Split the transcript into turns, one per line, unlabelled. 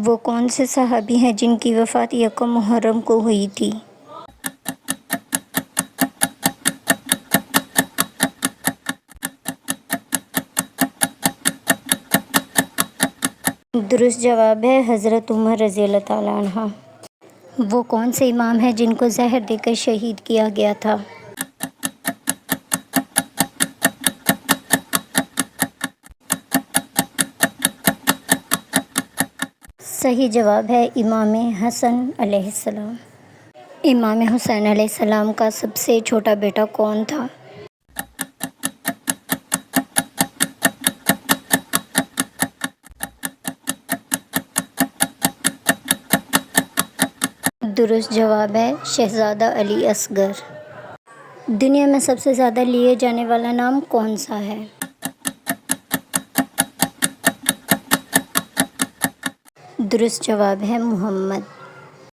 وہ کون سے صحابی ہیں جن کی وفات یکم محرم کو ہوئی تھی؟ درست جواب ہے حضرت عمر رضی اللہ تعالیٰ عنہ۔ وہ کون سے امام ہیں جن کو زہر دے کر شہید کیا گیا تھا؟ صحیح جواب ہے امام حسن علیہ السلام۔ امام حسین علیہ السلام کا سب سے چھوٹا بیٹا کون تھا؟ درست جواب ہے شہزادہ علی اصغر۔ دنیا میں سب سے زیادہ لیے جانے والا نام کون سا ہے؟ درست جواب ہے محمد۔